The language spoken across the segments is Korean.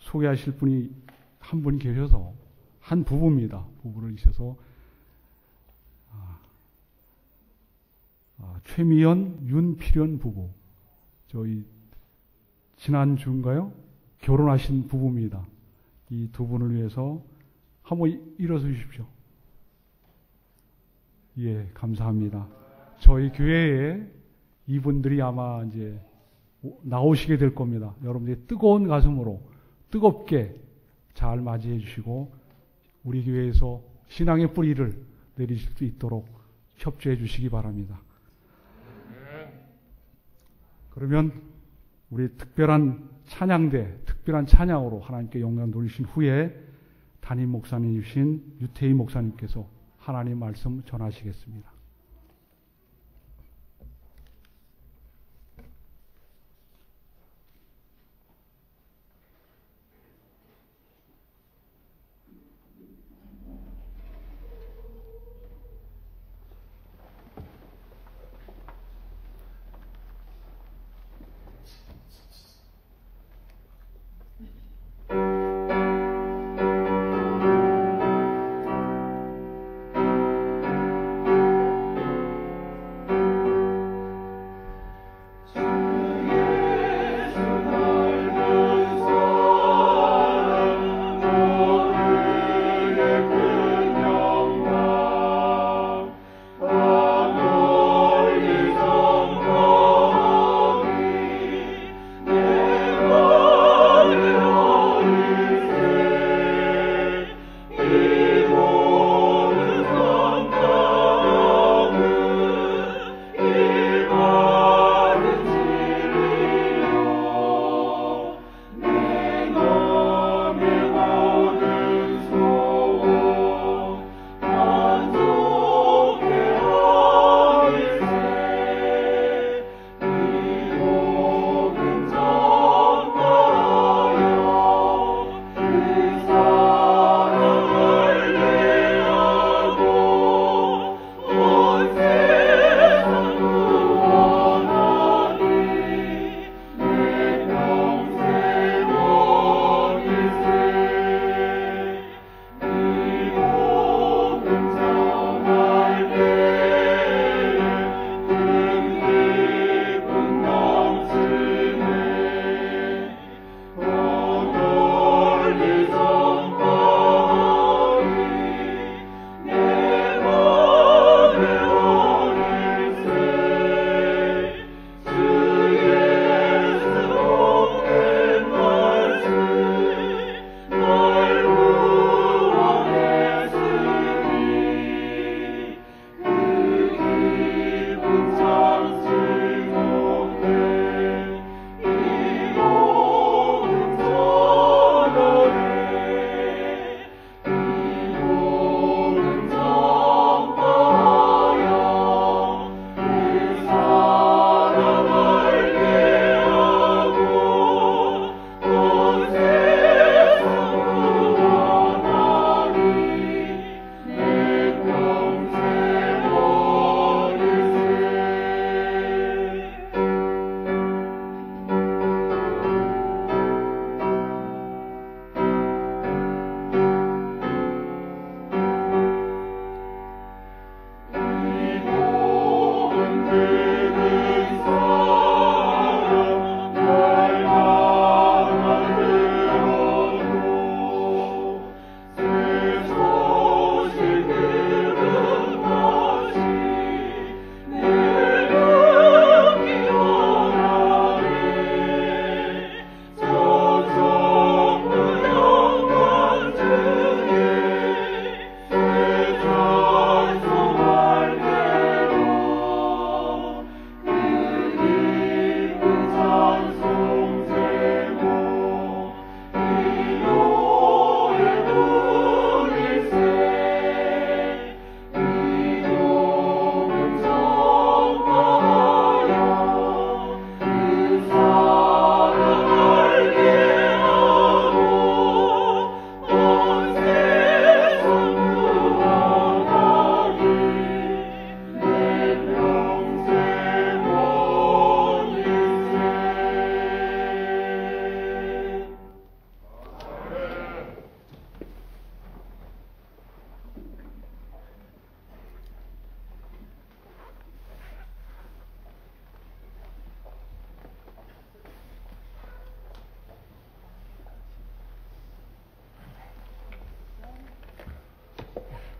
소개하실 분이 한 분이 계셔서 한 부부입니다. 부부를 있어서 최미연, 윤필연 부부. 저희 지난주인가요? 결혼하신 부부입니다. 이 두 분을 위해서 한번 일어서 주십시오. 예, 감사합니다. 저희 교회에 이분들이 아마 이제 나오시게 될 겁니다. 여러분들이 뜨거운 가슴으로 뜨겁게 잘 맞이해 주시고 우리 교회에서 신앙의 뿌리를 내리실 수 있도록 협조해 주시기 바랍니다. 그러면 우리 특별한 찬양대, 특별한 찬양으로 하나님께 영광 돌리신 후에 담임 목사님이신 유태희 목사님께서 하나님 말씀 전하시겠습니다.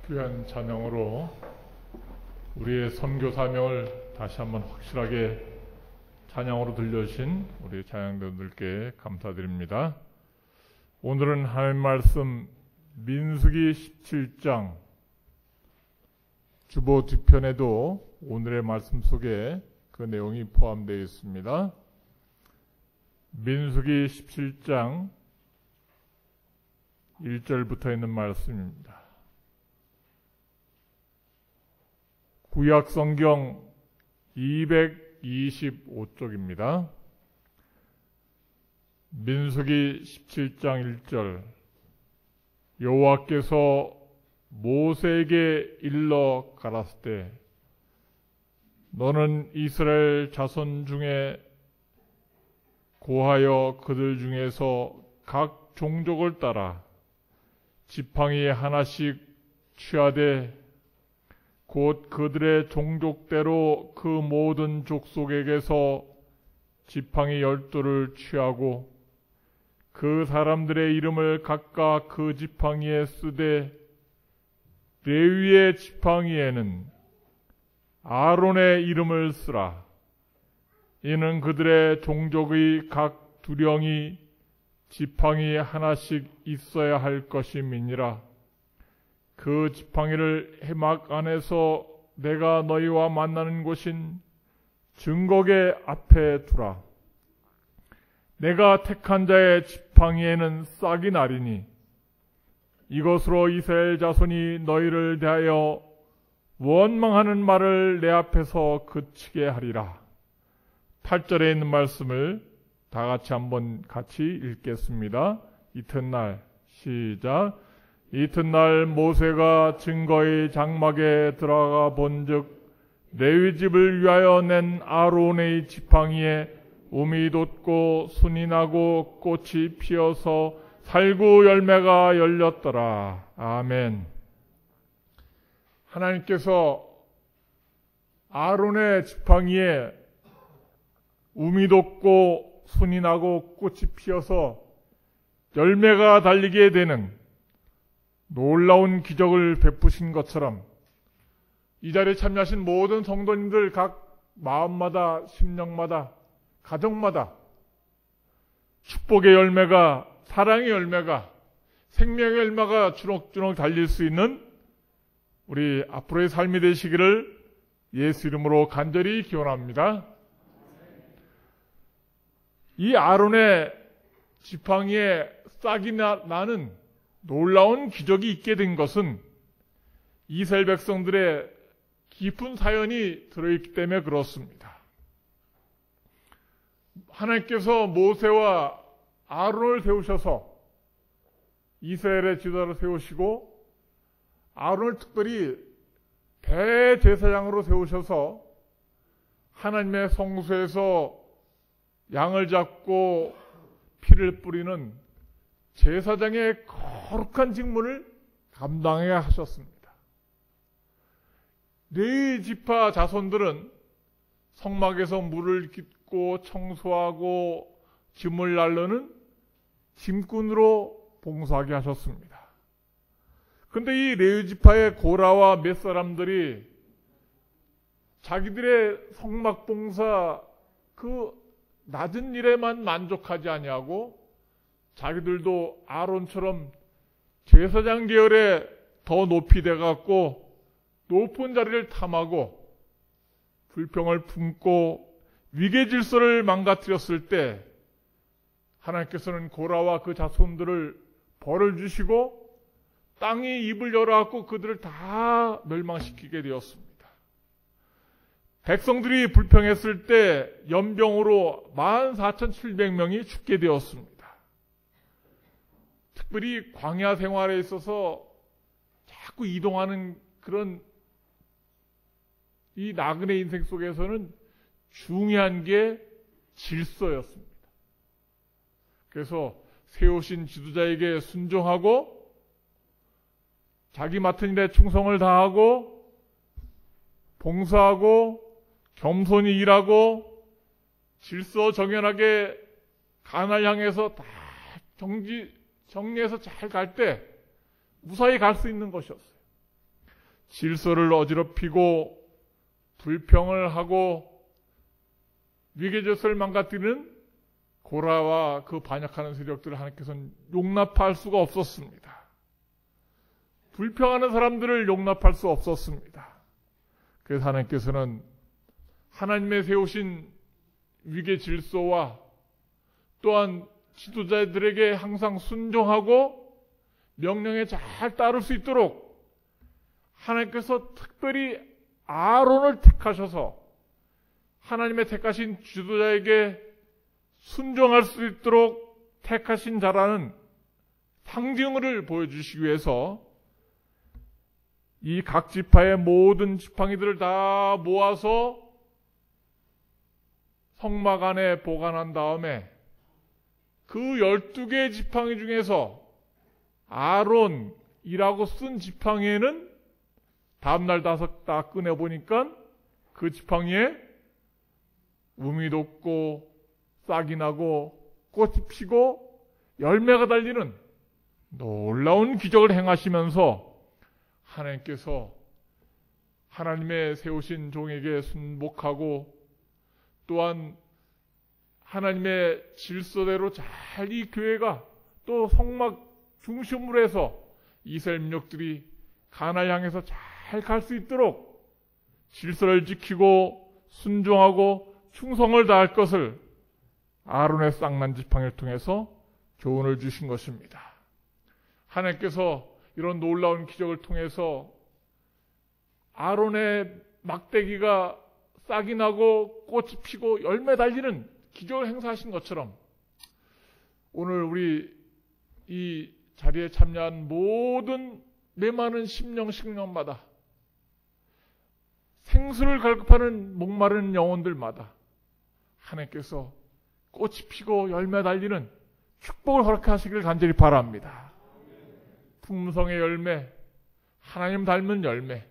귀한 찬양으로 우리의 선교 사명을 다시 한번 확실하게 찬양으로 들려주신 우리 찬양대원들께 감사드립니다. 오늘은 하나님 말씀 민수기 17장 주보 뒤편에도 오늘의 말씀 속에 그 내용이 포함되어 있습니다. 민수기 17장 1절부터 있는 말씀입니다. 구약 성경 225쪽입니다. 민수기 17장 1절 여호와께서 모세에게 일러 가라사대 너는 이스라엘 자손 중에 고하여 그들 중에서 각 종족을 따라 지팡이 하나씩 취하되 곧 그들의 종족대로 그 모든 족속에게서 지팡이 12를 취하고 그 사람들의 이름을 각각 그 지팡이에 쓰되 레위의 지팡이에는 아론의 이름을 쓰라. 이는 그들의 종족의 각 두령이 지팡이 하나씩 있어야 할 것임이니라. 그 지팡이를 해막 안에서 내가 너희와 만나는 곳인 증거계 앞에 두라. 내가 택한 자의 지팡이에는 싹이 나리니 이것으로 이스라엘 자손이 너희를 대하여 원망하는 말을 내 앞에서 그치게 하리라. 8절에 있는 말씀을 다 같이 한번 같이 읽겠습니다. 이튿날 시작. 이튿날 모세가 증거의 장막에 들어가 본즉 레위 집을 위하여 낸 아론의 지팡이에 움이 돋고 순이 나고 꽃이 피어서 살구 열매가 열렸더라. 아멘. 하나님께서 아론의 지팡이에 움이 돋고 순이 나고 꽃이 피어서 열매가 달리게 되는 놀라운 기적을 베푸신 것처럼 이 자리에 참여하신 모든 성도님들 각 마음마다 심령마다 가정마다 축복의 열매가 사랑의 열매가 생명의 열매가 주렁주렁 달릴 수 있는 우리 앞으로의 삶이 되시기를 예수 이름으로 간절히 기원합니다. 이 아론의 지팡이에 싹이 나는 놀라운 기적이 있게 된 것은 이스라엘 백성들의 깊은 사연이 들어있기 때문에 그렇습니다. 하나님께서 모세와 아론을 세우셔서 이스라엘의 지도자로 세우시고 아론을 특별히 대제사장으로 세우셔서 하나님의 성소에서 양을 잡고 피를 뿌리는 제사장의 거룩한 직무를 감당해야 하셨습니다. 레위 지파 자손들은 성막에서 물을 깃고 청소하고 짐을 날르는 짐꾼으로 봉사하게 하셨습니다. 그런데 이 레위 지파의 고라와 몇 사람들이 자기들의 성막 봉사 그 낮은 일에만 만족하지 아니하고 자기들도 아론처럼 제사장 계열에 더 높이 돼갖고 높은 자리를 탐하고 불평을 품고 위계 질서를 망가뜨렸을 때 하나님께서는 고라와 그 자손들을 벌을 주시고 땅이 입을 열어갖고 그들을 다 멸망시키게 되었습니다. 백성들이 불평했을 때 연병으로 14,700명이 죽게 되었습니다. 특별히 광야 생활에 있어서 자꾸 이동하는 그런 이 나그네 인생 속에서는 중요한 게 질서였습니다. 그래서 세우신 지도자에게 순종하고 자기 맡은 일에 충성을 다하고 봉사하고 겸손히 일하고 질서 정연하게 가나안을 향해서 다 정리해서 잘 갈 때 무사히 갈 수 있는 것이었어요. 질서를 어지럽히고 불평을 하고 위계질서를 망가뜨리는 고라와 그 반역하는 세력들을 하나님께서는 용납할 수가 없었습니다. 불평하는 사람들을 용납할 수 없었습니다. 그래서 하나님께서는 하나님의 세우신 위계 질서와 또한 지도자들에게 항상 순종하고 명령에 잘 따를 수 있도록 하나님께서 특별히 아론을 택하셔서 하나님의 택하신 지도자에게 순종할 수 있도록 택하신 자라는 상징을 보여주시기 위해서 이 각 지파의 모든 지팡이들을 다 모아서 성막 안에 보관한 다음에 그 12개의 지팡이 중에서 아론이라고 쓴 지팡이에는 다음날 다 꺼내보니까 그 지팡이에 우미 돋고 싹이 나고 꽃이 피고 열매가 달리는 놀라운 기적을 행하시면서 하나님께서 하나님의 세우신 종에게 순복하고 또한 하나님의 질서대로 잘 이 교회가 또 성막 중심으로 해서 이스라엘 민족들이 가나안을 향해서 잘 갈 수 있도록 질서를 지키고 순종하고 충성을 다할 것을 아론의 쌍난 지팡이를 통해서 교훈을 주신 것입니다. 하나님께서 이런 놀라운 기적을 통해서 아론의 막대기가 싹이 나고 꽃이 피고 열매 달리는 기적을 행사하신 것처럼 오늘 우리 이 자리에 참여한 모든 메마른 심령마다 생수를 갈급하는 목마른 영혼들마다 하나님께서 꽃이 피고 열매 달리는 축복을 허락하시기를 간절히 바랍니다. 풍성의 열매, 하나님 닮은 열매,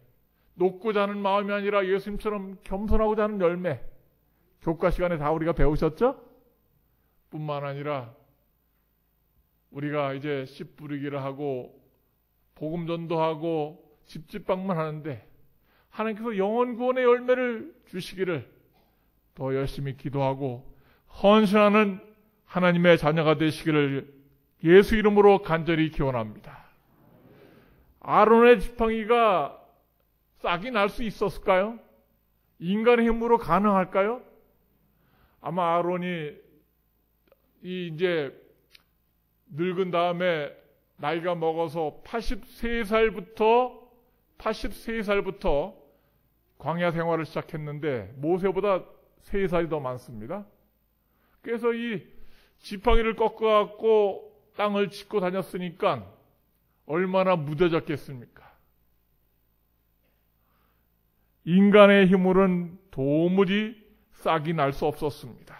높고자 하는 마음이 아니라 예수님처럼 겸손하고자 하는 열매, 교과 시간에 다 우리가 배우셨죠? 뿐만 아니라 우리가 이제 씨 뿌리기를 하고 복음 전도하고 집집방만 하는데 하나님께서 영혼 구원의 열매를 주시기를 더 열심히 기도하고 헌신하는 하나님의 자녀가 되시기를 예수 이름으로 간절히 기원합니다. 아론의 지팡이가 싹이 날 수 있었을까요? 인간의 힘으로 가능할까요? 아마 아론이 이제 늙은 다음에 나이가 먹어서 83살부터 광야 생활을 시작했는데 모세보다 3살이 더 많습니다. 그래서 이 지팡이를 꺾어갖고 땅을 짚고 다녔으니까 얼마나 무뎌졌겠습니까? 인간의 힘으로는 도무지 싹이 날 수 없었습니다.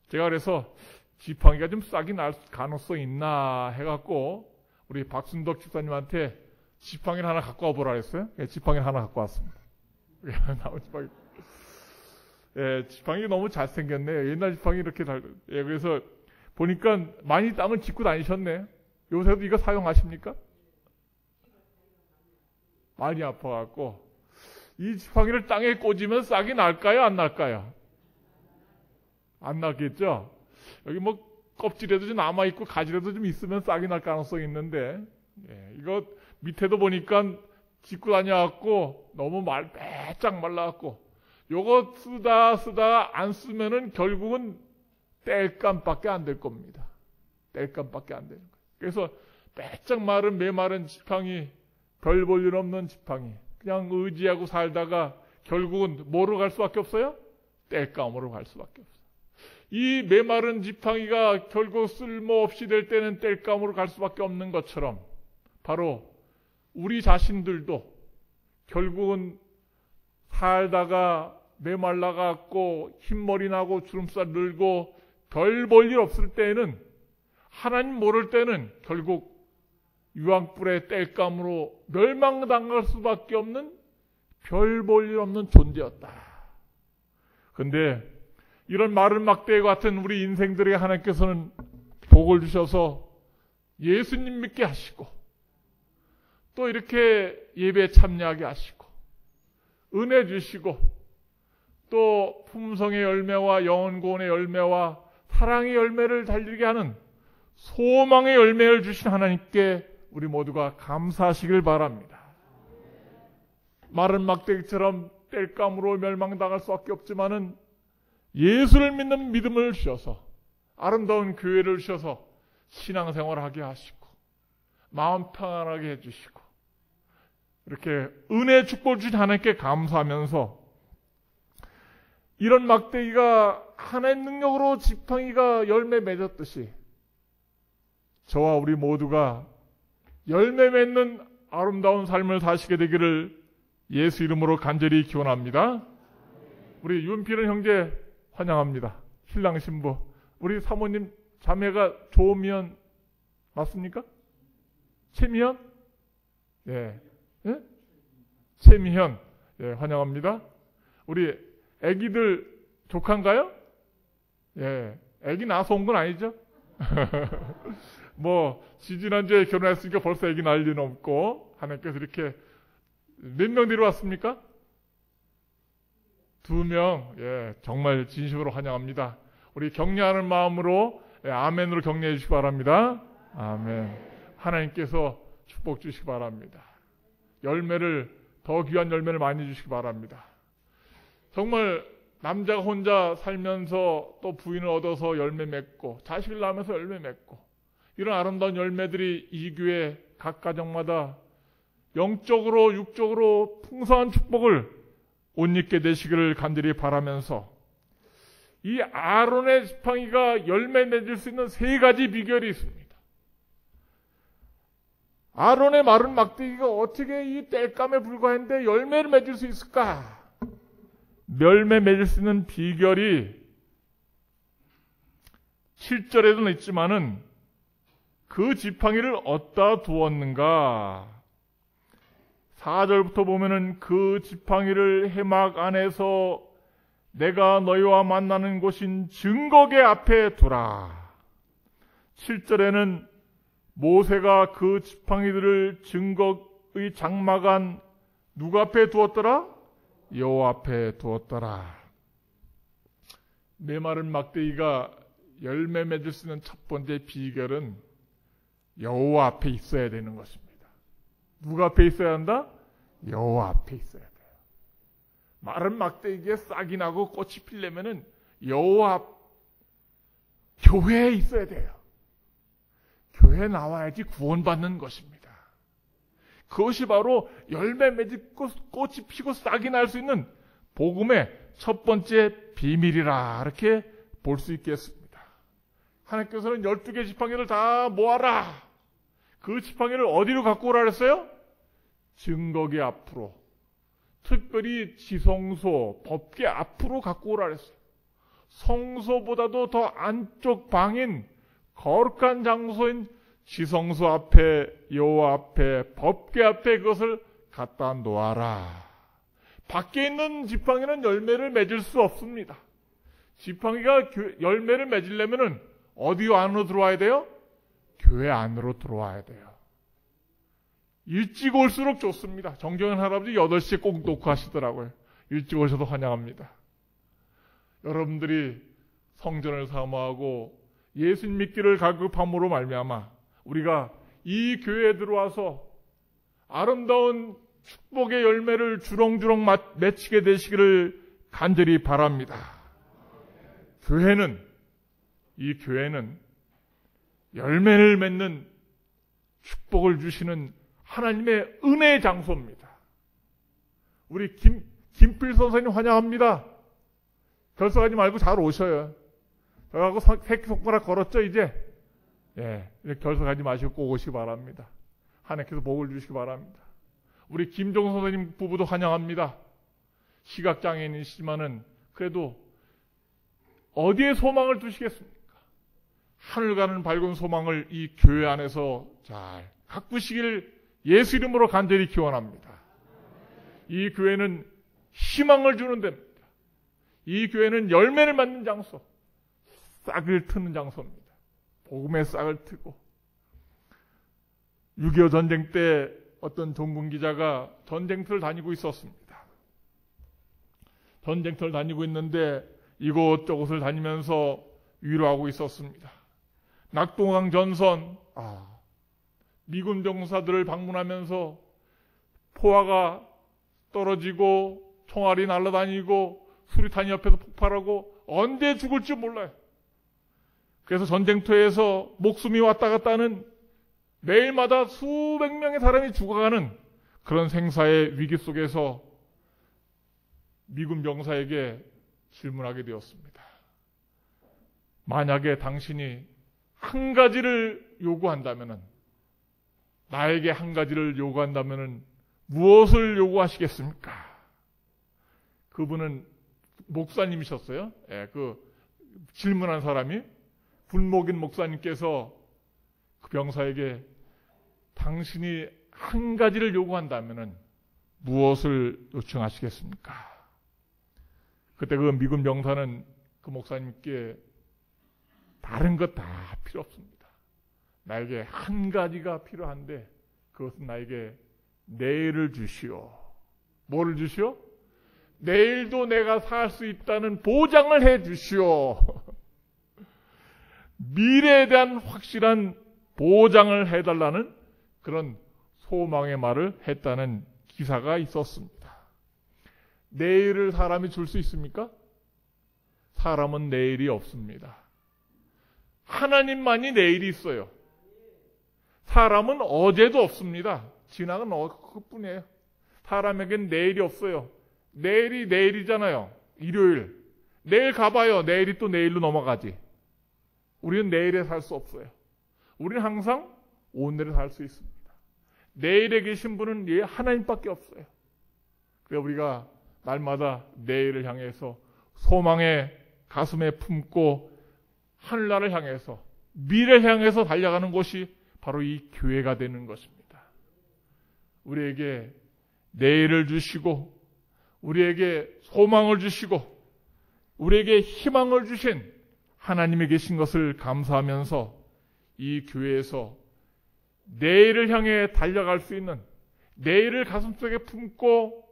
제가 그래서 지팡이가 좀 싹이 날 가능성이 있나 해갖고 우리 박순덕 집사님한테 지팡이를 하나 갖고 와보라 했어요. 지팡이를 하나 갖고 왔습니다. 나온 지팡이. 지팡이 너무 잘생겼네. 옛날 지팡이 이렇게 그래서 보니까 많이 땅을 짚고 다니셨네. 요새도 이거 사용하십니까? 많이 아파갖고 이 지팡이를 땅에 꽂으면 싹이 날까요? 안 날까요? 안 났겠죠? 여기 뭐 껍질에도 좀 남아있고 가지라도 좀 있으면 싹이 날 가능성이 있는데 이거 밑에도 보니까 짚고 다녀갖고 너무 빼짝 말라갖고 요거 쓰다 안 쓰면은 결국은 땔감밖에 안 될 겁니다. 땔감밖에 안 되는 거예요. 그래서 빼짝 마른 메마른 지팡이, 별 볼 일 없는 지팡이 그냥 의지하고 살다가 결국은 뭐로 갈 수밖에 없어요? 땔감으로 갈 수밖에 없어요. 이 메마른 지팡이가 결국 쓸모없이 될 때는 땔감으로 갈 수밖에 없는 것처럼 바로 우리 자신들도 결국은 살다가 메말라갖고 흰머리 나고 주름살 늘고 별 볼 일 없을 때에는 하나님 모를 때는 결국 유황불의 땔감으로 멸망당할 수밖에 없는 별 볼 일 없는 존재였다. 근데 이런 마른 막대 같은 우리 인생들에게 하나님께서는 복을 주셔서 예수님 믿게 하시고 또 이렇게 예배에 참여하게 하시고 은혜 주시고 또 품성의 열매와 영혼구원의 열매와 사랑의 열매를 달리게 하는 소망의 열매를 주신 하나님께 우리 모두가 감사하시길 바랍니다. 마른 막대기처럼 땔감으로 멸망당할 수밖에 없지만은 예수를 믿는 믿음을 주셔서 아름다운 교회를 주셔서 신앙생활을 하게 하시고 마음 평안하게 해주시고 이렇게 은혜의 축복을 주신 하나님께 감사하면서 이런 막대기가 하나의 능력으로 지팡이가 열매 맺었듯이 저와 우리 모두가 열매 맺는 아름다운 삶을 사시게 되기를 예수 이름으로 간절히 기원합니다. 우리 윤필은 형제 환영합니다. 신랑 신부. 우리 사모님 자매가 조미연 맞습니까? 최미현? 예. 예? 최미현. 예, 환영합니다. 우리 애기들 조카인가요? 예. 애기 낳아서 온 건 아니죠? 뭐 지지난주에 결혼했으니까 벌써 애기 낳을 리는 없고 하나님께서 이렇게 몇 명 데려왔습니까? 2명. 예, 정말 진심으로 환영합니다. 우리 격려하는 마음으로 아멘으로 격려해 주시기 바랍니다. 아멘. 하나님께서 축복 주시기 바랍니다. 열매를 더 귀한 열매를 많이 주시기 바랍니다. 정말 남자가 혼자 살면서 또 부인을 얻어서 열매 맺고 자식을 낳으면서 열매 맺고 이런 아름다운 열매들이 이 교회 각 가정마다 영적으로 육적으로 풍성한 축복을 옷 입게 되시기를 간절히 바라면서 이 아론의 지팡이가 열매 맺을 수 있는 3가지 비결이 있습니다. 아론의 마른 막대기가 어떻게 이 땔감에 불과한데 열매를 맺을 수 있을까? 열매 맺을 수 있는 비결이 7절에도 있지만은 그 지팡이를 어디다 두었는가? 4절부터 보면은 그 지팡이를 해막 안에서 내가 너희와 만나는 곳인 증거계 앞에 두라. 7절에는 모세가 그 지팡이들을 증거의 장막 안 누구 앞에 두었더라? 여호와 앞에 두었더라. 메마른 막대기가 열매 맺을 수 있는 첫 번째 비결은 여호와 앞에 있어야 되는 것입니다. 누가 앞에 있어야 한다? 여호와 앞에 있어야 돼요. 마른 막대기에 싹이 나고 꽃이 피려면은 여호와 앞, 교회에 있어야 돼요. 교회에 나와야지 구원받는 것입니다. 그것이 바로 열매 맺고 꽃이 피고 싹이 날 수 있는 복음의 첫 번째 비밀이라 이렇게 볼 수 있겠습니다. 하나님께서는 12개 지팡이를 다 모아라. 그 지팡이를 어디로 갖고 오라 그랬어요? 증거계 앞으로. 특별히 지성소, 법계 앞으로 갖고 오라 그랬어요. 성소보다도 더 안쪽 방인 거룩한 장소인 지성소 앞에, 여호와 앞에, 법계 앞에 그것을 갖다 놓아라. 밖에 있는 지팡이는 열매를 맺을 수 없습니다. 지팡이가 열매를 맺으려면 어디 안으로 들어와야 돼요? 교회 안으로 들어와야 돼요. 일찍 올수록 좋습니다. 정경현 할아버지 8시에 꼭 녹화하시더라고요. 일찍 오셔도 환영합니다. 여러분들이 성전을 사모하고 예수님 믿기를 갈급함으로 말미암아 우리가 이 교회에 들어와서 아름다운 축복의 열매를 주렁주렁 맺히게 되시기를 간절히 바랍니다. 이 교회는 열매를 맺는 축복을 주시는 하나님의 은혜의 장소입니다. 우리 김필 선생님 환영합니다. 결석하지 말고 잘 오셔요. 저하고 새끼손가락 걸었죠, 이제? 예, 결석하지 마시고 꼭 오시기 바랍니다. 하나님께서 복을 주시기 바랍니다. 우리 김종 선생님 부부도 환영합니다. 시각장애인이시지만은 그래도 어디에 소망을 두시겠습니까? 하늘 가는 밝은 소망을 이 교회 안에서 잘 가꾸시길 예수 이름으로 간절히 기원합니다. 이 교회는 희망을 주는 데입니다. 이 교회는 열매를 맺는 장소, 싹을 트는 장소입니다. 복음의 싹을 트고 6.25 전쟁 때 어떤 종군 기자가 전쟁터를 다니고 있었습니다. 전쟁터를 다니고 있는데 이곳저곳을 다니면서 위로하고 있었습니다. 낙동강 전선, 미군 병사들을 방문하면서 포화가 떨어지고 총알이 날아다니고 수리탄이 옆에서 폭발하고 언제 죽을지 몰라요. 그래서 전쟁터에서 목숨이 왔다 갔다 하는 매일마다 수백 명의 사람이 죽어가는 그런 생사의 위기 속에서 미군 병사에게 질문하게 되었습니다. 만약에 당신이 한 가지를 요구한다면은, 나에게 한 가지를 요구한다면은 무엇을 요구하시겠습니까? 그분은 목사님이셨어요. 그 질문한 사람이 불목인 목사님께서 그 병사에게 당신이 한 가지를 요구한다면은 무엇을 요청하시겠습니까? 그때 그 미군 병사는 그 목사님께 다른 것 다 필요 없습니다. 나에게 한 가지가 필요한데 그것은 나에게 내일을 주시오. 뭐를 주시오? 내일도 내가 살 수 있다는 보장을 해 주시오. 미래에 대한 확실한 보장을 해달라는 그런 소망의 말을 했다는 기사가 있었습니다. 내일을 사람이 줄 수 있습니까? 사람은 내일이 없습니다. 하나님만이 내일이 있어요. 사람은 어제도 없습니다. 지나간 그뿐이에요. 사람에겐 내일이 없어요. 내일이 내일이잖아요. 일요일. 내일 가봐요. 내일이 또 내일로 넘어가지. 우리는 내일에 살 수 없어요. 우리는 항상 오늘에 살 수 있습니다. 내일에 계신 분은 하나님밖에 없어요. 그래서 우리가 날마다 내일을 향해서 소망의 가슴에 품고 하늘나라를 향해서 미래를 향해서 달려가는 것이 바로 이 교회가 되는 것입니다. 우리에게 내일을 주시고 우리에게 소망을 주시고 우리에게 희망을 주신 하나님이 계신 것을 감사하면서 이 교회에서 내일을 향해 달려갈 수 있는, 내일을 가슴속에 품고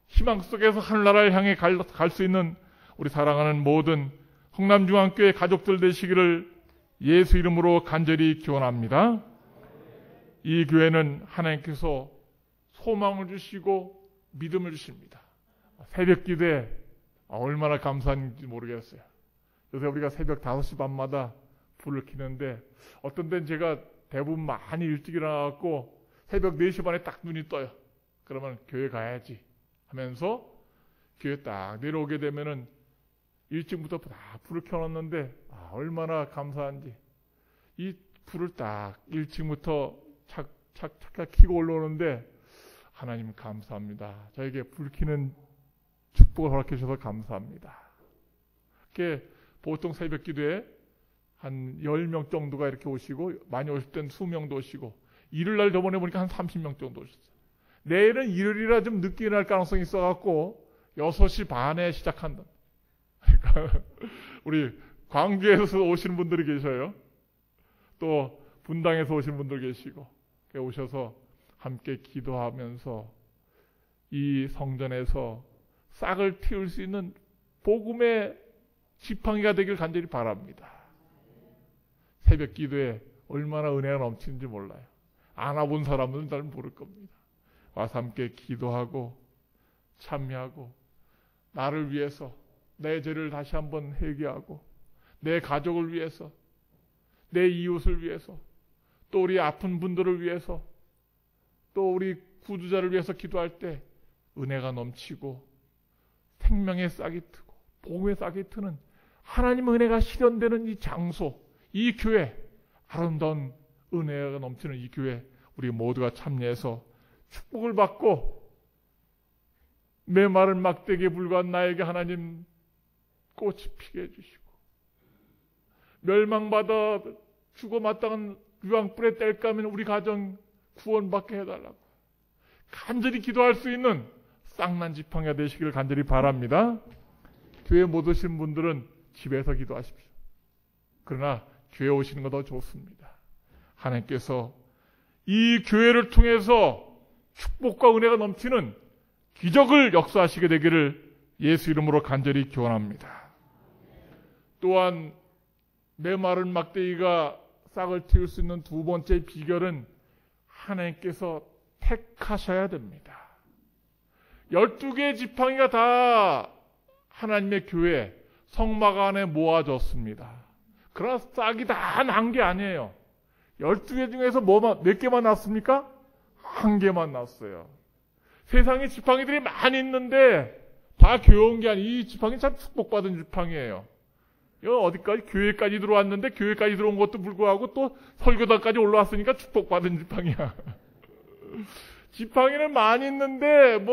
희망 속에서 하늘나라를 향해 갈 수 있는 우리 사랑하는 모든 흥남중앙교회 가족들 되시기를 예수 이름으로 간절히 기원합니다. 이 교회는 하나님께서 소망을 주시고 믿음을 주십니다. 새벽 기도에 얼마나 감사한지 모르겠어요. 요새 우리가 새벽 5시 반마다 불을 켜는데 어떤 때는 제가 대부분 많이 일찍 일어나갖고 새벽 4시 반에 딱 눈이 떠요. 그러면 교회 가야지 하면서 교회 딱 내려오게 되면은 일찍부터 다 불을 켜놨는데 얼마나 감사한지. 이 불을 딱 일찍부터 착착 켜고 올라오는데 하나님 감사합니다. 저에게 불 켜는 축복을 허락해 주셔서 감사합니다. 이렇게 보통 새벽 기도에 한 10명 정도가 이렇게 오시고 많이 오실 땐 20명도 오시고 일요일날 저번에 보니까 한 30명 정도 오셨어요. 내일은 일요일이라 좀 늦게 일어날 가능성이 있어갖고 6시 반에 시작한다. 그러니까 우리 광주에서 오시는 분들이 계셔요. 또 분당에서 오시는 분들 계시고 오셔서 함께 기도하면서 이 성전에서 싹을 틔울 수 있는 복음의 지팡이가 되길 간절히 바랍니다. 새벽 기도에 얼마나 은혜가 넘치는지 몰라요. 안 와본 사람들은 잘 모를 겁니다. 와서 함께 기도하고 참여하고 나를 위해서 내 죄를 다시 한번 회개하고 내 가족을 위해서 내 이웃을 위해서 또 우리 아픈 분들을 위해서 또 우리 구두자를 위해서 기도할 때 은혜가 넘치고 생명의 싹이 트고 복음의 싹이 트는 하나님 은혜가 실현되는 이 장소, 이 교회, 아름다운 은혜가 넘치는 이 교회 우리 모두가 참여해서 축복을 받고 메마른 막대기에 불과한 나에게 하나님 꽃이 피게 해주시고 멸망받아 죽어 마땅한 유황불에 뗄까면 우리 가정 구원받게 해달라고 간절히 기도할 수 있는 쌍난 지팡이가 되시기를 간절히 바랍니다. 교회 못 오신 분들은 집에서 기도하십시오. 그러나 교회 오시는 거 더 좋습니다. 하나님께서 이 교회를 통해서 축복과 은혜가 넘치는 기적을 역사하시게 되기를 예수 이름으로 간절히 기원합니다. 또한 메마른 막대기가 싹을 틔울 수 있는 두 번째 비결은 하나님께서 택하셔야 됩니다. 12개의 지팡이가 다 하나님의 교회 성막 안에 모아졌습니다. 그러나 싹이 다 난 게 아니에요. 12개 중에서 몇 개만 났습니까? 한 개만 났어요. 세상에 지팡이들이 많이 있는데 다 교회온 게 아니에요. 이 지팡이 참 축복받은 지팡이에요. 이거 어디까지? 교회까지 들어왔는데 교회까지 들어온 것도 불구하고 또 설교단까지 올라왔으니까 축복받은 지팡이야. 지팡이는 많이 있는데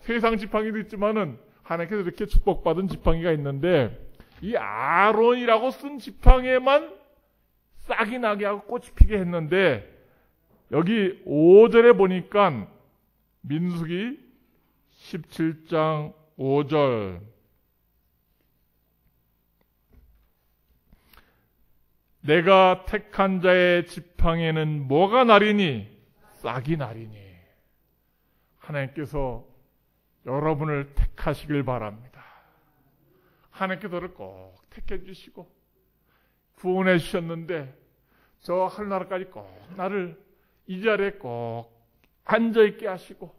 세상 지팡이도 있지만은 하나님께서 이렇게 축복받은 지팡이가 있는데 이 아론이라고 쓴 지팡이에만 싹이 나게 하고 꽃이 피게 했는데 여기 5절에 보니까 민수기 17장 5절 내가 택한 자의 지팡이에는 뭐가 나리니? 싹이 나리니. 하나님께서 여러분을 택하시길 바랍니다. 하나님께서 저를 꼭 택해 주시고 구원해 주셨는데 저 하늘나라까지 꼭 나를 이 자리에 꼭 앉아있게 하시고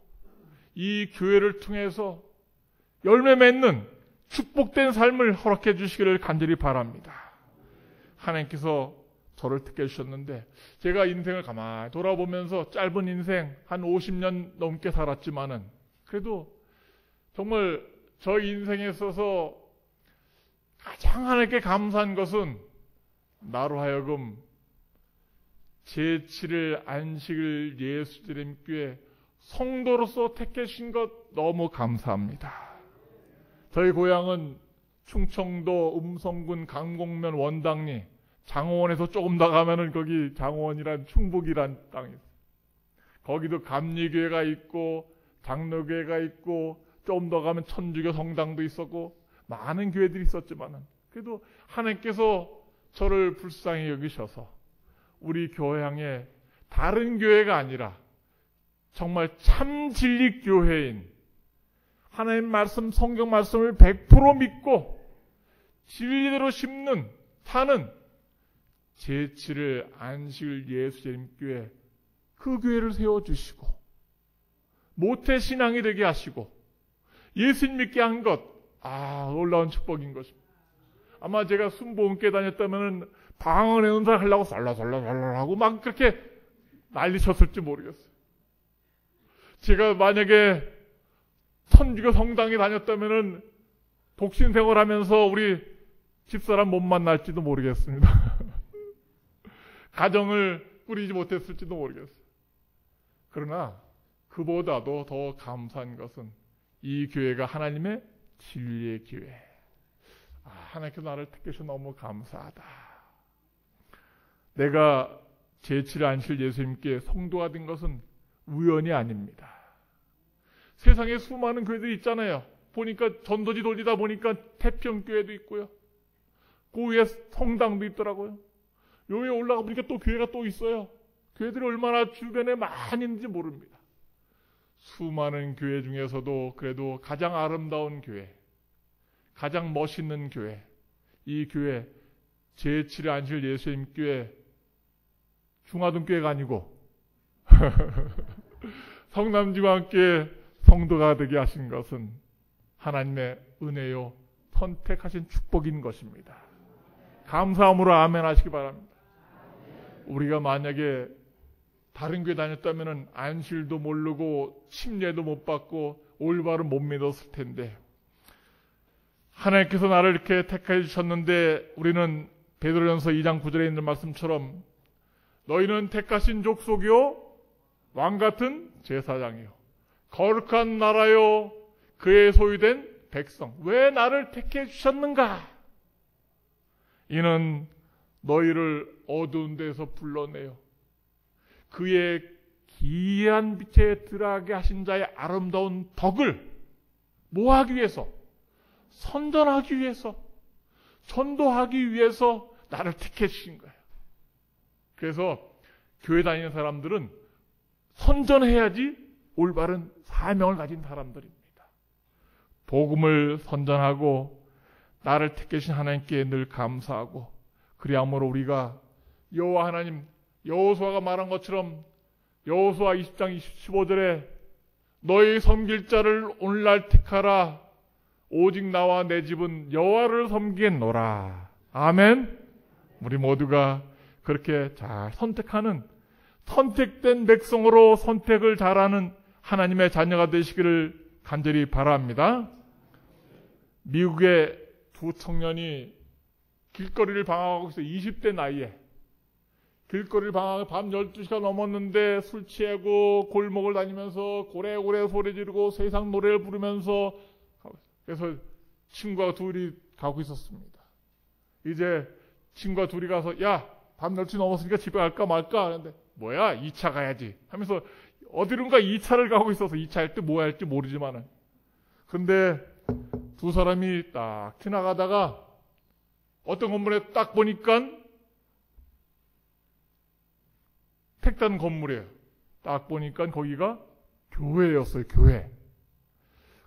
이 교회를 통해서 열매 맺는 축복된 삶을 허락해 주시기를 간절히 바랍니다. 하나님께서 저를 택해 주셨는데 제가 인생을 가만히 돌아보면서 짧은 인생 한 50년 넘게 살았지만은 그래도 정말 저 인생에 있어서 가장 하나님께 감사한 것은 나로 하여금 제7일 안식일 예수드림교회 성도로서 택해 주신 것 너무 감사합니다. 저희 고향은 충청도 음성군 강곡면 원당리 장호원에서 조금 더 가면은 거기 장호원이란 충북이란 땅이 있어요. 거기도 감리교회가 있고 장로교회가 있고 좀 더 가면 천주교 성당도 있었고 많은 교회들이 있었지만은 그래도 하나님께서 저를 불쌍히 여기셔서 우리 교회향에 다른 교회가 아니라 정말 참 진리 교회인 하나님 말씀 성경 말씀을 100% 믿고 진리대로 사는 제7일 안식일 예수님교회 그 교회를 세워주시고 모태신앙이 되게 하시고 예수님 믿게 한 것 놀라운 축복인 것입니다. 아마 제가 순복음교회 다녔다면 방언의 은사를 하려고 살라살라 하고 막 그렇게 난리쳤을지 모르겠어요. 제가 만약에 천주교 성당에 다녔다면 독신 생활하면서 우리 집사람 못 만날지도 모르겠습니다. 가정을 꾸리지 못했을지도 모르겠어요. 그러나 그보다도 더 감사한 것은 이 교회가 하나님의 진리의 교회. 하나님께서 나를 택해서 너무 감사하다. 내가 제7일 안식일 예수님께 성도가 된 것은 우연이 아닙니다. 세상에 수많은 교회들이 있잖아요. 보니까 전도지 돌리다 보니까 태평교회도 있고요. 그 위에 성당도 있더라고요. 요 위에 올라가 보니까 또 교회가 또 있어요. 교회들이 얼마나 주변에 많이 있는지 모릅니다. 수많은 교회 중에서도 그래도 가장 아름다운 교회, 가장 멋있는 교회, 이 교회 제7일 안식일 예수님 교회 중화동교회가 아니고 성남중앙교회 성도가 되게 하신 것은 하나님의 은혜요 선택하신 축복인 것입니다. 감사함으로 아멘 하시기 바랍니다. 우리가 만약에 다른 교회 다녔다면 안식일도 모르고 침례도 못 받고 올바른 못 믿었을 텐데 하나님께서 나를 이렇게 택해 주셨는데 우리는 베드로전서 2장 9절에 있는 말씀처럼 너희는 택하신 족속이요 왕같은 제사장이요 거룩한 나라요 그의 소유된 백성. 왜 나를 택해 주셨는가? 이는 너희를 어두운 데서 불러내요 그의 기이한 빛에 들어가게 하신 자의 아름다운 덕을 뭐하기 위해서? 선전하기 위해서, 전도하기 위해서 나를 택해 주신 거예요. 그래서 교회 다니는 사람들은 선전해야지 올바른 사명을 가진 사람들입니다. 복음을 선전하고 나를 택하신 하나님께 늘 감사하고, 그리함으로 우리가 여호와 하나님, 여호수아가 말한 것처럼 여호수아 20장 15절에 너희 섬길 자를 오늘날 택하라. 오직 나와 내 집은 여호와를 섬기겠노라. 아멘. 우리 모두가 그렇게 잘 선택하는, 선택된 백성으로 선택을 잘하는 하나님의 자녀가 되시기를 간절히 바랍니다. 미국의 두 청년이 길거리를 방황하고 있어요. 20대 나이에. 길거리를 방황하고 밤 12시가 넘었는데 술 취하고 골목을 다니면서 고래고래 소리 지르고 세상 노래를 부르면서, 그래서 친구가 둘이 가고 있었습니다. 이제 친구가 둘이 가서 야, 밤 12시 넘었으니까 집에 갈까 말까 하는데, 뭐야 2차 가야지 하면서 어디론가 2차를 가고 있어서 2차 할 때 뭐 할지 모르지만은, 근데 두 사람이 딱 지나가다가 어떤 건물에 딱 보니까 택단 건물이에요. 딱 보니까 거기가 교회였어요. 교회.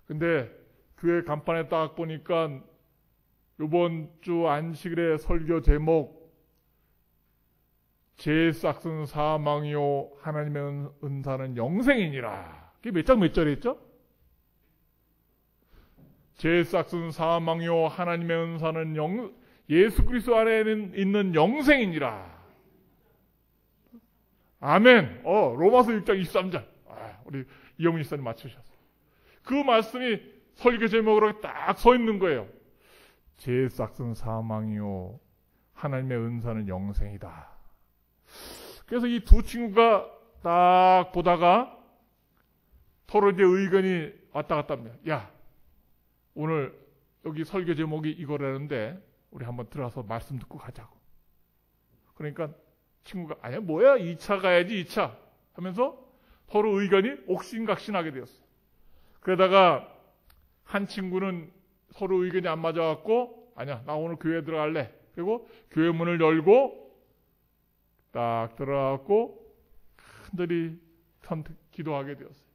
근데 교회 간판에 딱 보니까 이번 주 안식일의 설교 제목, 제 싹슨 사망이요 하나님의 은사는 영생이니라. 그게 몇 장 몇 절이었죠? 제 싹슨 사망이요 하나님의 은사는 예수 그리스도 안에 있는 영생이니라. 아멘. 로마서 6장 23절. 우리 이영민 집사님 맞추셨어요. 그 말씀이 설교 제목으로 딱 서 있는 거예요. 제 싹슨 사망이요 하나님의 은사는 영생이다. 그래서 이 두 친구가 딱 보다가 서로 이제 의견이 왔다 갔다 합니다. 야, 오늘 여기 설교 제목이 이거라는데 우리 한번 들어가서 말씀 듣고 가자고. 그러니까 친구가 아니야 뭐야 2차 가야지 2차 하면서 서로 의견이 옥신각신하게 되었어요. 그러다가 한 친구는 서로 의견이 안 맞아갖고 아니야 나 오늘 교회 들어갈래. 그리고 교회 문을 열고 딱 들어가고 간절히 기도하게 되었어요.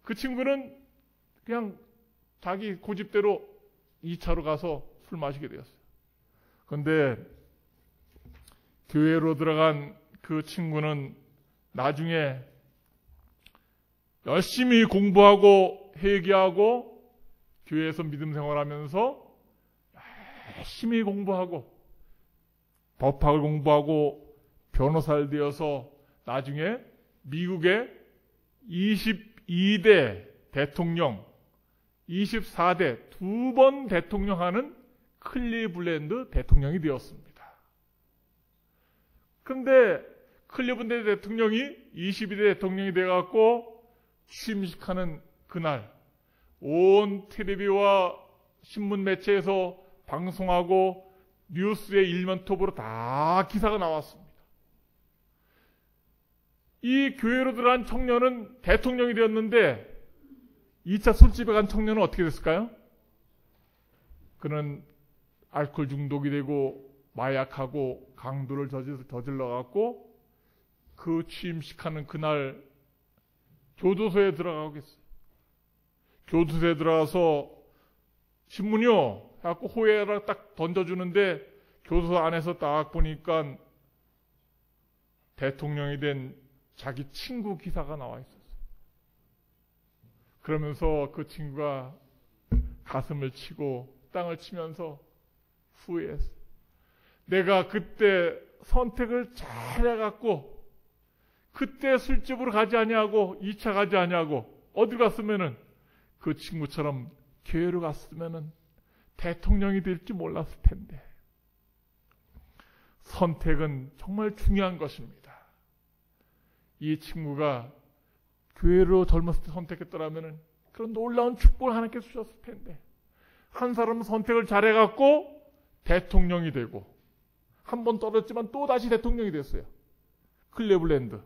그 친구는 그냥 자기 고집대로 2차로 가서 술 마시게 되었어요. 그런데 교회로 들어간 그 친구는 나중에 열심히 공부하고 회개하고 교회에서 믿음 생활하면서 열심히 공부하고 법학을 공부하고 변호사를 되어서 나중에 미국의 22대 대통령, 24대 두 번 대통령하는 클리블랜드 대통령이 되었습니다. 그런데 클리블랜드 대통령이 22대 대통령이 돼갖고 취임식하는 그날 온 텔레비와 신문 매체에서 방송하고 뉴스의 일면 톱으로 다 기사가 나왔습니다. 이 교회로 들어간 청년은 대통령이 되었는데 2차 술집에 간 청년은 어떻게 됐을까요? 그는 알코올 중독이 되고 마약하고 강도를 저질러갖고 그 취임식하는 그날 교도소에 들어가겠어요. 교도소에 들어가서 신문이요 해갖고 호에를 딱 던져주는데 교도소 안에서 딱 보니까 대통령이 된 자기 친구 기사가 나와 있었어요. 그러면서 그 친구가 가슴을 치고 땅을 치면서 후회했어요. 내가 그때 선택을 잘 해갖고 그때 술집으로 가지 아니하고 2차 가지 아니하고 어디 갔으면은 그 친구처럼 교회로 갔으면은 대통령이 될지 몰랐을 텐데. 선택은 정말 중요한 것입니다. 이 친구가 교회로 젊었을 때 선택했더라면은 그런 놀라운 축복을 하나님께서 주셨을 텐데. 한 사람은 선택을 잘해갖고 대통령이 되고 한 번 떨어졌지만 또 다시 대통령이 됐어요. 클리블랜드.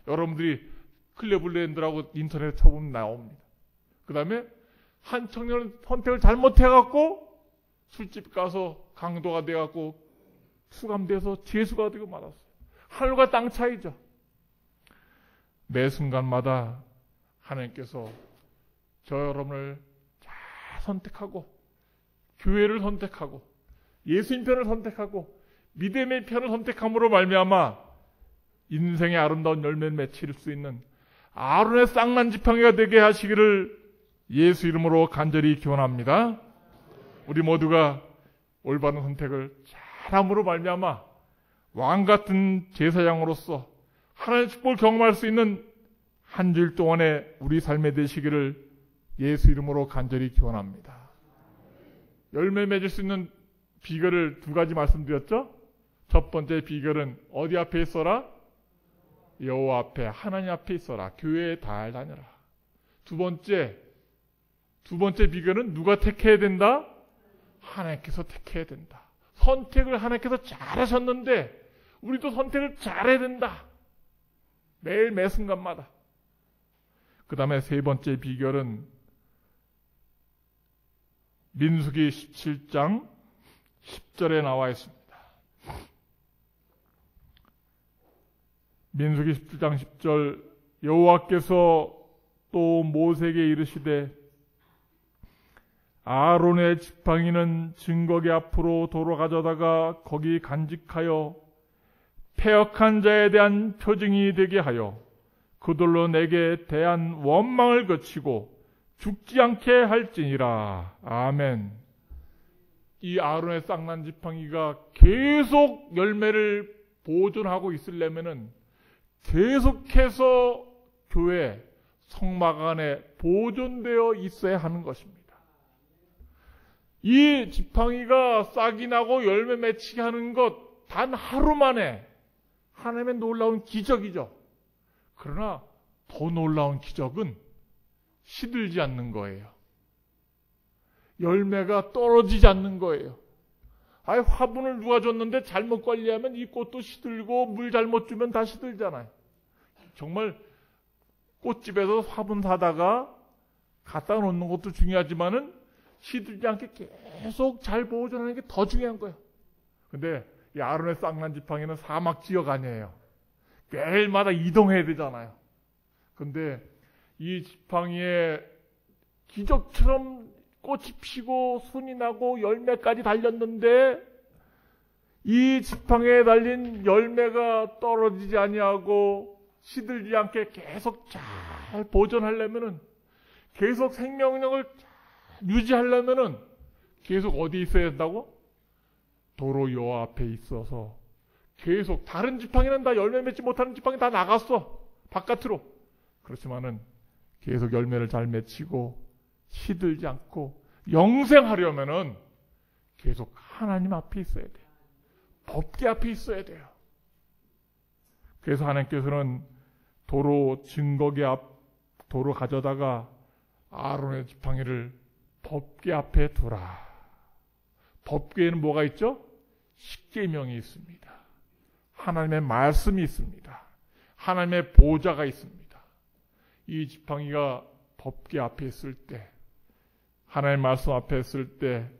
여러분들이 클리블랜드라고 인터넷에 쳐보면 나옵니다. 그 다음에 한 청년은 선택을 잘못해갖고 술집 가서 강도가 돼갖고 수감돼서 죄수가 되고 말았어요. 하늘과 땅 차이죠. 매 순간마다 하나님께서 저 여러분을 잘 선택하고 교회를 선택하고 예수님 편을 선택하고 믿음의 편을 선택함으로 말미암아 인생의 아름다운 열매를 맺힐 수 있는 아론의 쌍난 지팡이가 되게 하시기를 예수 이름으로 간절히 기원합니다. 우리 모두가 올바른 선택을 잘함으로 말미암아 왕 같은 제사장으로서 하나님의 축복을 경험할 수 있는 한 주일 동안의 우리 삶에 되시기를 예수 이름으로 간절히 기원합니다. 열매 맺을 수 있는 비결을 두 가지 말씀드렸죠? 첫 번째 비결은 어디 앞에 있어라? 여호와 앞에, 하나님 앞에 있어라. 교회에 잘 다녀라. 두 번째 비결은 누가 택해야 된다? 하나님께서 택해야 된다. 선택을 하나님께서 잘하셨는데 우리도 선택을 잘해야 된다. 매일 매 순간마다. 그 다음에 세 번째 비결은 민수기 17장 10절에 나와 있습니다. 민수기 17장 10절 여호와께서 또 모세에게 이르시되 아론의 지팡이는 증거기 앞으로 도로 가져다가 거기 간직하여 패역한 자에 대한 표징이 되게 하여 그들로 내게 대한 원망을 거치고 죽지 않게 할지니라. 아멘. 이 아론의 쌍난 지팡이가 계속 열매를 보존하고 있으려면은 계속해서 교회 성막 안에 보존되어 있어야 하는 것입니다. 이 지팡이가 싹이 나고 열매 맺히게 하는 것 단 하루 만에 하나님의 놀라운 기적이죠. 그러나 더 놀라운 기적은 시들지 않는 거예요. 열매가 떨어지지 않는 거예요. 아예 화분을 누가 줬는데 잘못 관리하면 이 꽃도 시들고 물 잘못 주면 다 시들잖아요. 정말 꽃집에서 화분 사다가 갖다 놓는 것도 중요하지만은 시들지 않게 계속 잘 보존하는 게 더 중요한 거예요. 근데 이 아론의 쌍난 지팡이는 사막 지역 아니에요. 매일마다 이동해야 되잖아요. 근데 이 지팡이에 기적처럼 꽃이 피고 순이 나고 열매까지 달렸는데 이 지팡이에 달린 열매가 떨어지지 아니하고 시들지 않게 계속 잘 보존하려면은 계속 생명력을 유지하려면은 계속 어디 있어야 된다고? 도로 여호와 앞에 있어서 계속 다른 지팡이는 다 열매 맺지 못하는 지팡이 다 나갔어. 바깥으로. 그렇지만은 계속 열매를 잘 맺히고 시들지 않고 영생하려면은 계속 하나님 앞에 있어야 돼요. 법궤 앞에 있어야 돼요. 그래서 하나님께서는 도로 증거궤 앞 도로 가져다가 아론의 지팡이를 법궤 앞에 두라. 법궤에는 뭐가 있죠? 십계명이 있습니다. 하나님의 말씀이 있습니다. 하나님의 보좌가 있습니다. 이 지팡이가 법궤 앞에 있을 때, 하나님의 말씀 앞에 있을 때,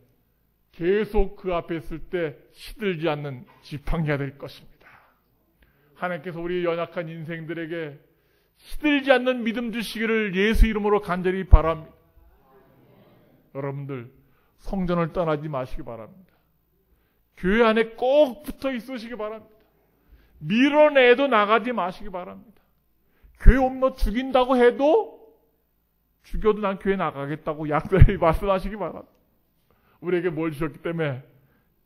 계속 그 앞에 있을 때 시들지 않는 지팡이가 될 것입니다. 하나님께서 우리 연약한 인생들에게 시들지 않는 믿음 주시기를 예수 이름으로 간절히 바랍니다. 여러분들 성전을 떠나지 마시기 바랍니다. 교회 안에 꼭 붙어 있으시기 바랍니다. 밀어내도 나가지 마시기 바랍니다. 교회 옮겨 죽인다고 해도 죽여도 난 교회 나가겠다고 약속히 말씀하시기 바랍니다. 우리에게 뭘 주셨기 때문에?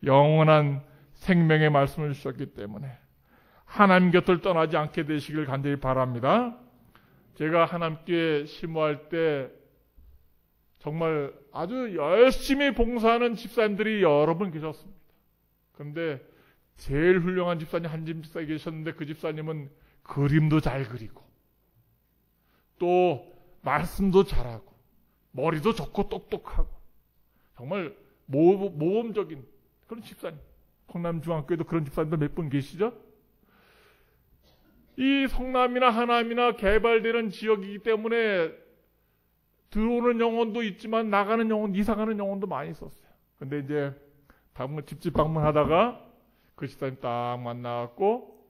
영원한 생명의 말씀을 주셨기 때문에 하나님 곁을 떠나지 않게 되시길 간절히 바랍니다. 제가 하나님께 심호할 때 정말 아주 열심히 봉사하는 집사님들이 여러 분 계셨습니다. 그런데 제일 훌륭한 집사님 한 집사님 계셨는데 그 집사님은 그림도 잘 그리고 또 말씀도 잘하고 머리도 좋고 똑똑하고 정말 모범적인 그런 집사님. 성남중앙교회도 그런 집사님들 몇 분 계시죠? 이 성남이나 하남이나 개발되는 지역이기 때문에 들어오는 영혼도 있지만 나가는 영혼, 이사가는 영혼도 많이 있었어요. 근데 이제 집집 방문하다가 그 집사님 딱 만나갖고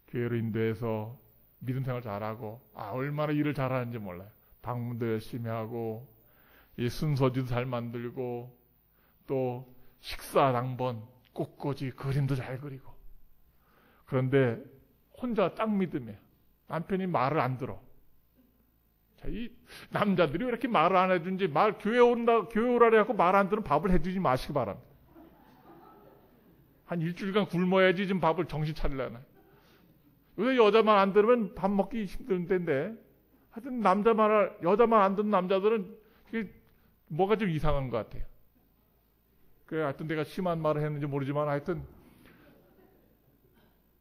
교회로 인도해서 믿음 생활 잘하고 얼마나 일을 잘하는지 몰라요. 방문도 열심히 하고 이 순서지도 잘 만들고 또 식사 당번 꽃꽂이 그림도 잘 그리고 그런데 혼자 딱 믿음이에요. 남편이 말을 안 들어. 자, 이 남자들이 왜 이렇게 말을 안 해주는지 교회 오라 해갖고 말 안 들으면 밥을 해주지 마시기 바랍니다. 한 일주일간 굶어야지 좀 밥을 정신 차리려나. 요새 여자만 안 들으면 밥 먹기 힘든 데인데 하여튼 여자만 안 듣는 남자들은 뭐가 좀 이상한 것 같아요. 하여튼 내가 심한 말을 했는지 모르지만 하여튼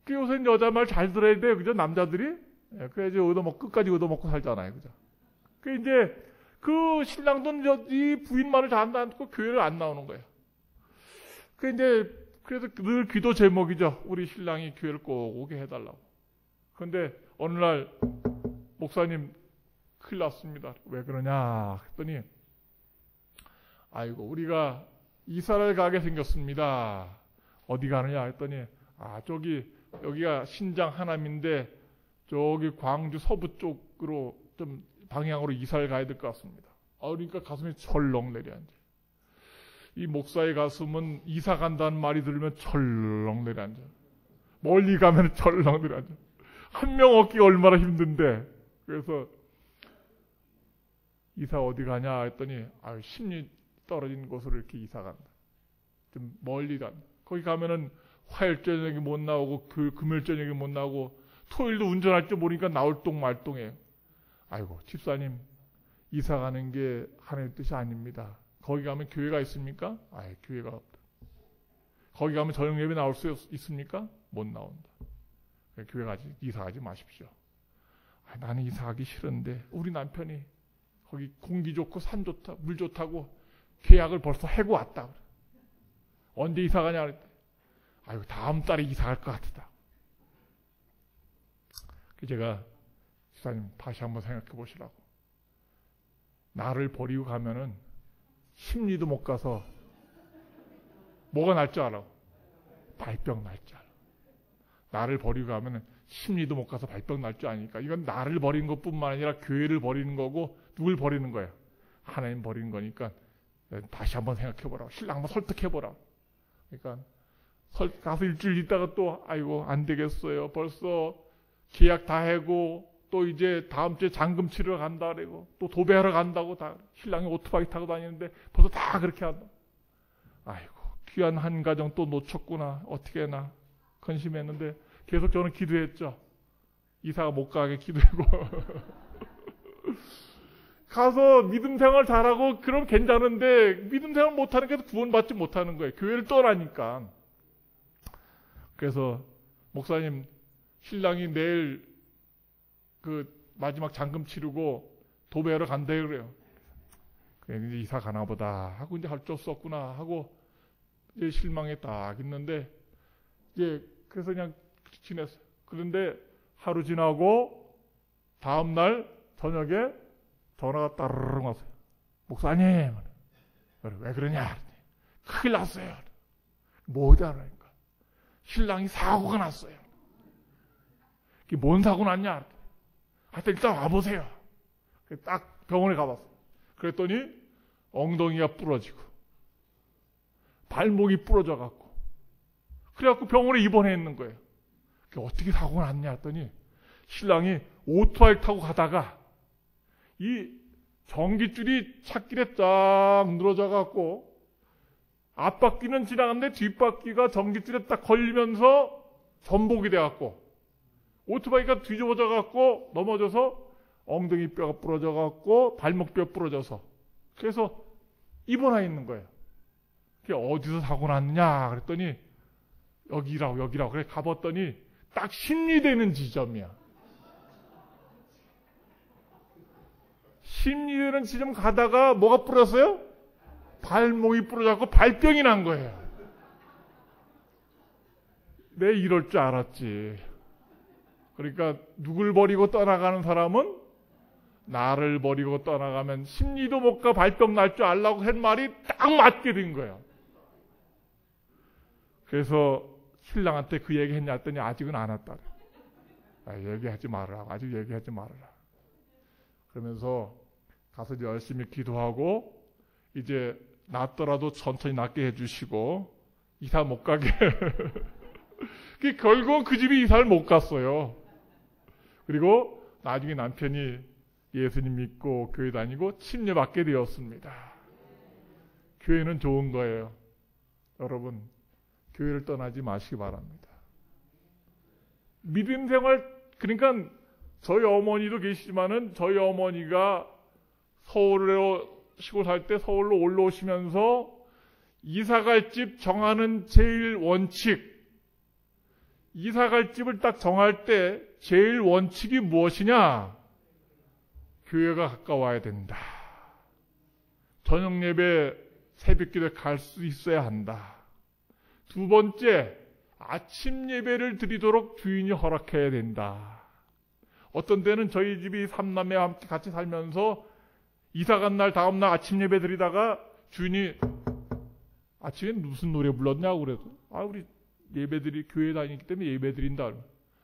요새 여자 말 잘 들어야 돼요. 그죠? 남자들이? 그래야지 끝까지 얻어먹고 살잖아요. 그죠? 이제 그 신랑도 이 부인 말을 잘 안 듣고 교회를 안 나오는 거예요. 그래서 늘 기도 제목이죠. 우리 신랑이 교회를 꼭 오게 해달라고. 그런데 어느 날 목사님 큰일 났습니다. 왜 그러냐 했더니 아이고 우리가 이사를 가게 생겼습니다. 어디 가느냐 했더니 여기가 신장 하남인데 저기 광주 서부 쪽으로 좀 방향으로 이사를 가야 될 것 같습니다. 그러니까 가슴이 철렁 내려앉아. 이 목사의 가슴은 이사 간다는 말이 들으면 철렁 내려앉아. 멀리 가면 철렁 내려앉아. 한 명 얻기가 얼마나 힘든데. 그래서 이사 어디 가냐 했더니 심리 떨어진 곳으로 이렇게 이사 간다. 좀 멀리 간다. 거기 가면은 화요일 저녁에 못 나오고 금요일 저녁에 못 나오고 토요일도 운전할 줄 모르니까 나올 똥 말똥해요. 아이고 집사님 이사 가는 게 하나님의 뜻이 아닙니다. 거기 가면 교회가 있습니까? 교회가 없다. 거기 가면 저녁 예배 나올 수 있습니까? 못 나온다. 교회 이사 가지 마십시오. 나는 이사 가기 싫은데 우리 남편이 거기 공기 좋고 산 좋다 물 좋다고 계약을 벌써 해고 왔다. 언제 이사 가냐 그랬더니 다음 달에 이사 갈 것 같다. 제가 집사님 다시 한번 생각해 보시라고. 나를 버리고 가면은 심리도 못 가서 뭐가 날 줄 알아? 발병 날 줄 알아. 나를 버리고 가면은 심리도 못 가서 발병 날 줄 아니까 이건 나를 버리는 것뿐만 아니라 교회를 버리는 거고 누굴 버리는 거야? 하나님 버리는 거니까 다시 한번 생각해 보라고. 신랑 한번 설득해 보라고. 그러니까 가서 일주일 있다가 또 안 되겠어요. 벌써 계약 다 하고 또 이제 다음 주에 잔금 치러 간다 그러고 또 도배하러 간다고 다 신랑이 오토바이 타고 다니는데 벌써 다 그렇게 한다. 귀한 한 가정 또 놓쳤구나. 어떻게 해나 근심했는데 계속 저는 기도했죠. 이사가 못 가게 기도하고 가서 믿음 생활 잘하고 그럼 괜찮은데 믿음 생활 못하는 게 구원받지 못하는 거예요. 교회를 떠나니까. 그래서 목사님 신랑이 내일 마지막 잔금 치르고 도배하러 간대요 그래요. 이제 이사 가나 보다 하고 이제 할 수 없었구나 하고 이제 실망에 딱 있는데 이제 그래서 그냥 지냈어요. 그런데 하루 지나고 다음 날 저녁에 전화가 따르릉 왔어요. 목사님 왜 그러냐? 큰일 났어요. 뭐냐니까 신랑이 사고가 났어요. 이게 뭔 사고 났냐? 하여튼 일단 와보세요. 딱 병원에 가봤어요. 그랬더니 엉덩이가 부러지고 발목이 부러져갖고 그래갖고 병원에 입원해 있는 거예요. 어떻게 사고가 났냐 했더니 신랑이 오토바이 타고 가다가 이 전기줄이 찻길에 딱 늘어져갖고 앞바퀴는 지나갔는데 뒷바퀴가 전기줄에 딱 걸리면서 전복이 돼갖고 오토바이가 뒤집어져갖고 넘어져서 엉덩이 뼈가 부러져갖고 발목뼈 부러져서 그래서 입원해 있는 거예요. 그게 어디서 사고 났느냐 그랬더니 여기라고 그래 가봤더니 딱 심리되는 지점이야. 심리되는 지점 가다가 뭐가 부러졌어요? 발목이 부러져갖고 발병이 난 거예요. 내 이럴 줄 알았지. 그러니까 누굴 버리고 떠나가는 사람은 나를 버리고 떠나가면 심리도 못 가 발병 날 줄 알라고 한 말이 딱 맞게 된 거예요. 그래서 신랑한테 그 얘기 했냐 했더니 아직은 안 왔다. 얘기하지 말으라. 아직 얘기하지 말으라. 그러면서 가서 열심히 기도하고 이제 낫더라도 천천히 낫게 해주시고 이사 못 가게. 결국은 그 집이 이사를 못 갔어요. 그리고 나중에 남편이 예수님 믿고 교회 다니고 침례받게 되었습니다. 교회는 좋은 거예요. 여러분, 교회를 떠나지 마시기 바랍니다. 믿음 생활, 그러니까 저희 어머니도 계시지만은 저희 어머니가 서울로 시골 살 때 서울로 올라오시면서 이사갈 집 정하는 제일 원칙, 이사갈 집을 딱 정할 때 제일 원칙이 무엇이냐? 교회가 가까워야 된다. 저녁 예배, 새벽 기도에 갈 수 있어야 한다. 두 번째, 아침 예배를 드리도록 주인이 허락해야 된다. 어떤 때는 저희 집이 삼남매와 함께 같이 살면서 이사 간 날 다음날 아침 예배 드리다가 주인이 아침에 무슨 노래 불렀냐고 그래서 우리 예배드리 교회 다니기 때문에 예배 드린다.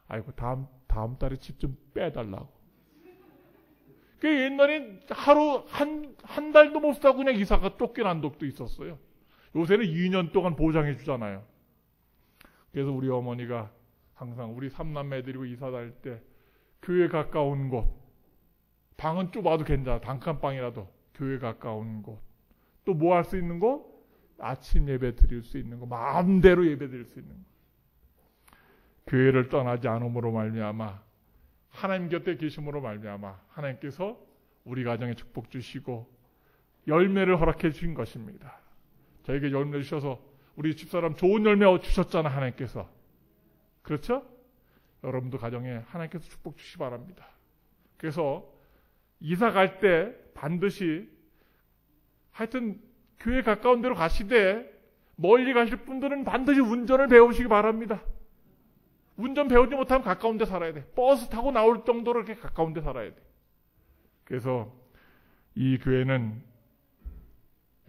아이고 다음 달에 집 좀 빼달라고. 그 옛날엔 하루 한 달도 못 사고 그냥 이사가 쫓겨난 적도 있었어요. 요새는 2년 동안 보장해 주잖아요. 그래서 우리 어머니가 항상 우리 삼남매 데리고 이사 다닐 때 교회 가까운 곳, 방은 좁아도 괜찮아. 단칸방이라도 교회 가까운 곳. 또 뭐 할 수 있는 곳? 아침 예배 드릴 수 있는 곳. 마음대로 예배 드릴 수 있는 곳. 교회를 떠나지 않음으로 말미암아 하나님 곁에 계심으로 말미암아 하나님께서 우리 가정에 축복 주시고 열매를 허락해 주신 것입니다. 저에게 열매 주셔서 우리 집사람 좋은 열매 주셨잖아, 하나님께서. 그렇죠? 여러분도 가정에 하나님께서 축복 주시기 바랍니다. 그래서 이사 갈 때 반드시 하여튼 교회 가까운 데로 가시되 멀리 가실 분들은 반드시 운전을 배우시기 바랍니다. 운전 배우지 못하면 가까운 데 살아야 돼. 버스 타고 나올 정도로 이렇게 가까운 데 살아야 돼. 그래서 이 교회는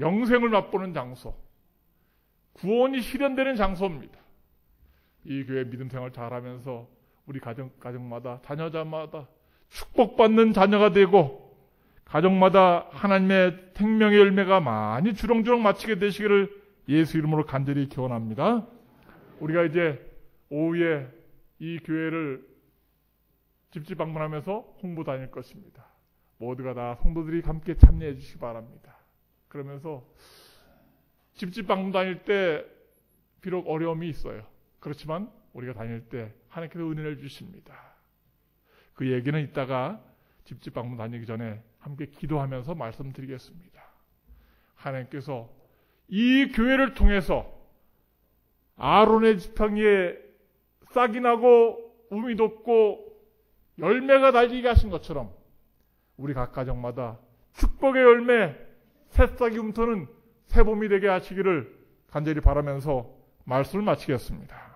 영생을 맛보는 장소, 구원이 실현되는 장소입니다. 이 교회 믿음 생활 잘하면서 우리 가정마다 자녀자마다 축복받는 자녀가 되고 가정마다 하나님의 생명의 열매가 많이 주렁주렁 마치게 되시기를 예수 이름으로 간절히 기원합니다. 우리가 이제 오후에 이 교회를 집집 방문하면서 홍보 다닐 것입니다. 모두가 다 성도들이 함께 참여해 주시기 바랍니다. 그러면서 집집 방문 다닐 때 비록 어려움이 있어요. 그렇지만 우리가 다닐 때 하나님께서 은혜를 주십니다. 그 얘기는 이따가 집집 방문 다니기 전에 함께 기도하면서 말씀드리겠습니다. 하나님께서 이 교회를 통해서 아론의 지팡이에 싹이 나고 um이 돋고 열매가 달리게 하신 것처럼 우리 각 가정마다 축복의 열매, 새싹이 움트는 새봄이 되게 하시기를 간절히 바라면서 말씀을 마치겠습니다.